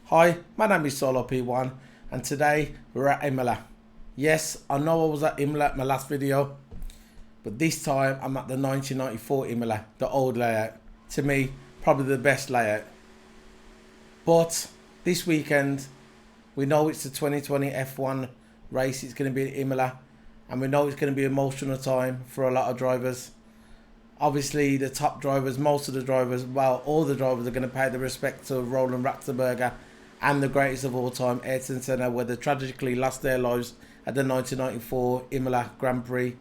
Hi, my name is Solo P1 and today we're at IMOLA. Yes, I know I was at IMOLA at my last video, but this time I'm at the 1994 IMOLA, the old layout. To me, probably the best layout. But this weekend, we know it's the 2020 F1 race, it's going to be at IMOLA, and we know it's going to be an emotional time for a lot of drivers. Obviously, the top drivers, most of the drivers, well, all the drivers are going to pay the respect to Roland Ratzenberger and the greatest of all time, Ayrton Senna, where they tragically lost their lives at the 1994 Imola Grand Prix.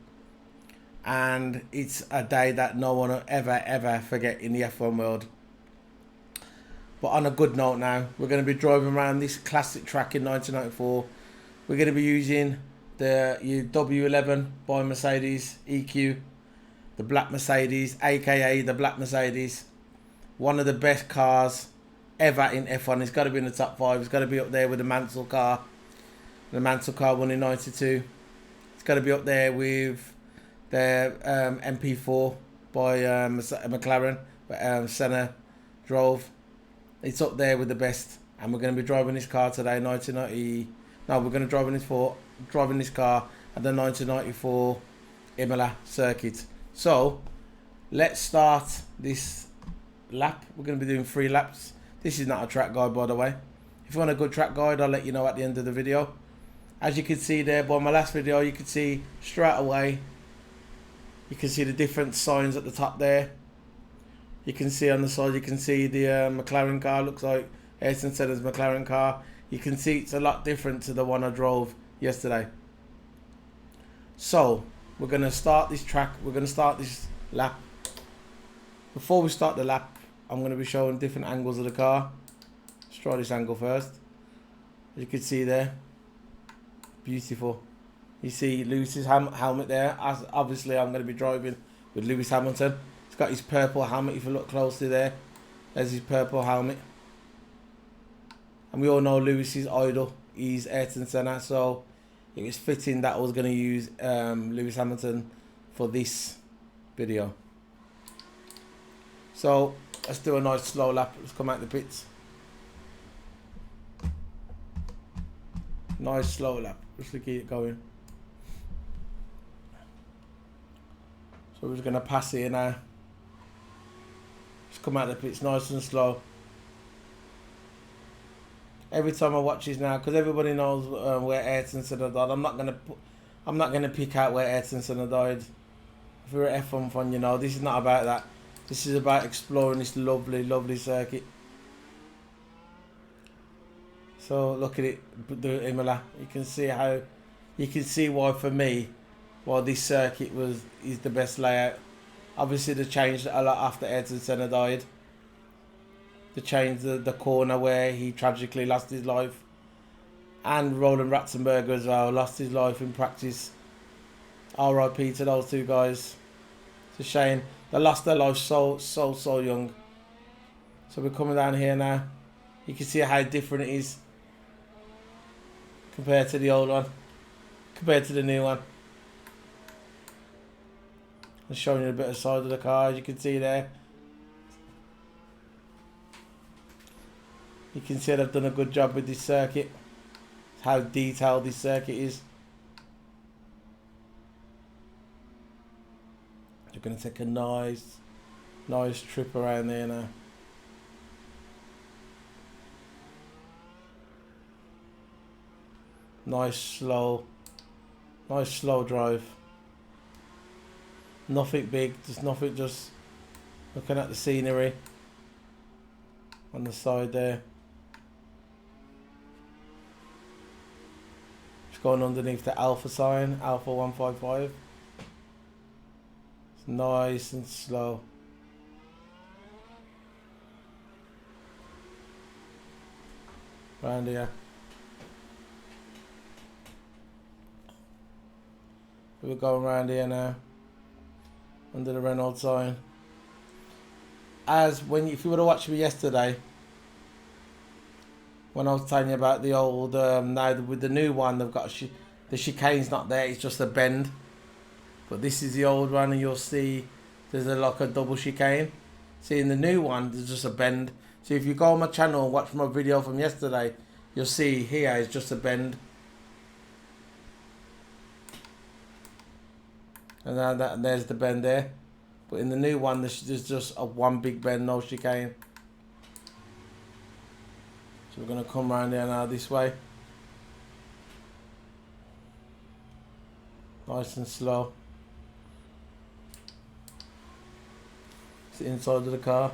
And it's a day that no one will ever forget in the F1 world. But on a good note now, we're going to be driving around this classic track in 1994. We're going to be using the W11 by Mercedes EQ, the black Mercedes, aka the black Mercedes. One of the best cars ever in F1. It's got to be in the top 5. It's got to be up there with the Mansell car. The Mansell car won in 92. It's got to be up there with the MP4 by McLaren, Senna drove. It's up there with the best. And we're going to be driving this car today, 1990. No, we're going to driving this car at the 1994 Imola circuit. So, let's start this lap. We're going to be doing 3 laps. This is not a track guide, by the way. If you want a good track guide, I'll let you know at the end of the video. As you can see there, by my last video, you can see straight away, you can see the different signs at the top there. You can see on the side, you can see the McLaren car, looks like Ayrton Senna's McLaren car. You can see it's a lot different to the one I drove yesterday. So, we're going to start this track, we're going to start this lap. Before we start the lap, I'm going to be showing different angles of the car. Let's try this angle first. As you can see there, beautiful. You see Lewis's helmet there. As obviously, I'm going to be driving with Lewis Hamilton. He's got his purple helmet. If you look closely there, there's his purple helmet. And we all know Lewis's idol is Ayrton Senna, so it was fitting that I was going to use Lewis Hamilton for this video. So let's do a nice slow lap. Let's come out the pits. Nice slow lap. Just to keep it going. So we're just going to pass here now. Just come out the pits nice and slow. Every time I watch this now, because everybody knows where Ayrton Senna died. I'm not gonna pick out where Ayrton Senna died. If you're an F1 fan, you know this is not about that. This is about exploring this lovely circuit. So look at it, the Imola. You can see why for me, why this circuit is the best layout. Obviously they changed a lot after Ayrton Senna died. They changed the corner where he tragically lost his life. And Roland Ratzenberger as well, lost his life in practice. RIP to those two guys. It's a shame. They lost their life so young. So we're coming down here now. You can see how different it is compared to the old one, compared to the new one. I'm showing you a bit of side of the car, as you can see there. You can see they've done a good job with this circuit. How detailed this circuit is. You're going to take a nice trip around there now. Nice slow drive. Nothing big, just looking at the scenery on the side there. Just going underneath the Alpha sign, Alpha 155. It's nice and slow. Round here. We're going around here now, under the Renault sign. If you would have watched me yesterday, when I was telling you about the old, now with the new one, they've got the chicane's not there, it's just a bend. But this is the old one, and you'll see there's like a double chicane. See, in the new one, there's just a bend. So if you go on my channel and watch my video from yesterday, you'll see here is just a bend. And now there's the bend there. But in the new one, there's just a one big bend, no chicane. So we're going to come around here now this way. Nice and slow. It's the inside of the car.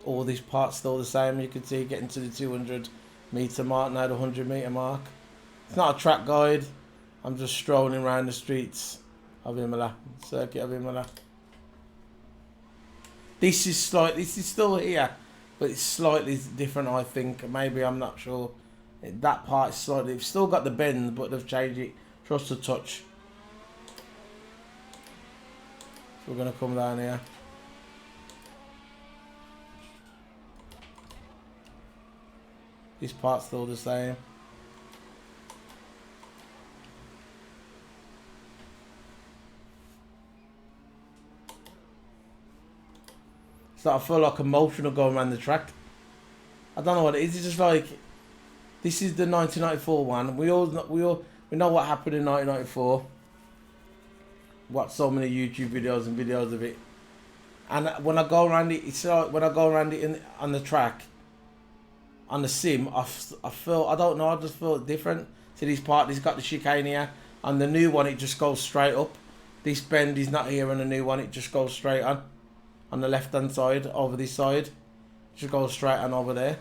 All these parts still the same. You can see getting to the 200 meter mark, now the 100 meter mark. It's not a track guide. I'm just strolling around the streets of Imola, circuit of Imola. This is still here, but it's slightly different, I think. Maybe, I'm not sure. That part is slightly, they've still got the bend, but they've changed it just a touch. So we're going to come down here. This part's still the same. So I feel like emotional going around the track. I don't know what it is. It's just like, this is the 1994 one. We know what happened in 1994. Watch so many YouTube videos and videos of it. And when I go around it, it's like when I go around it on the track, on the sim, I feel, I don't know, I just feel different. See this part, it's got the chicane here. On the new one, it just goes straight up. This bend is not here on the new one, it just goes straight on. On the left hand side, over this side. It just goes straight on over there.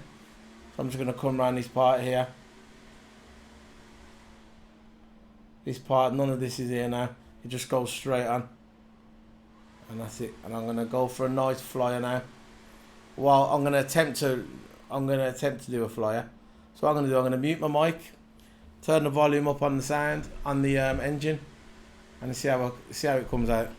So I'm just going to come around this part here. This part, none of this is here now. It just goes straight on. And that's it. And I'm going to go for a nice flyer now. Well, I'm going to attempt to do a flyer. So what I'm going to do, I'm going to mute my mic, turn the volume up on the sound, on the engine, and see how it comes out.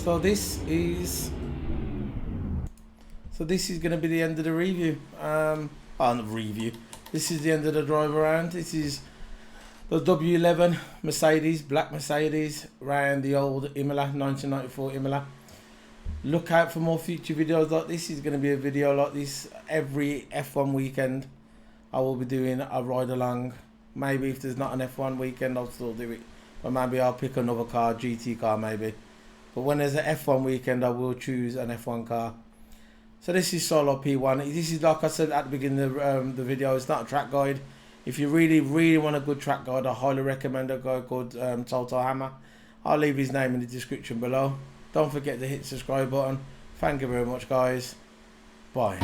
So this is going to be the end of the review. This is the end of the drive around. This is the W11 Mercedes, black Mercedes, around the old IMOLA, 1994 IMOLA. Look out for more future videos like this. Is going to be a video like this every F1 weekend. I will be doing a ride along. Maybe if there's not an F1 weekend, I'll still do it. But maybe I'll pick another car, GT car maybe. But when there's an F1 weekend, I will choose an F1 car. So this is Solo P1. This is, like I said at the beginning of the video, it's not a track guide. If you really want a good track guide, I highly recommend a guy called TOTO HAMMER. I'll leave his name in the description below. Don't forget to hit the subscribe button. Thank you very much, guys. Bye.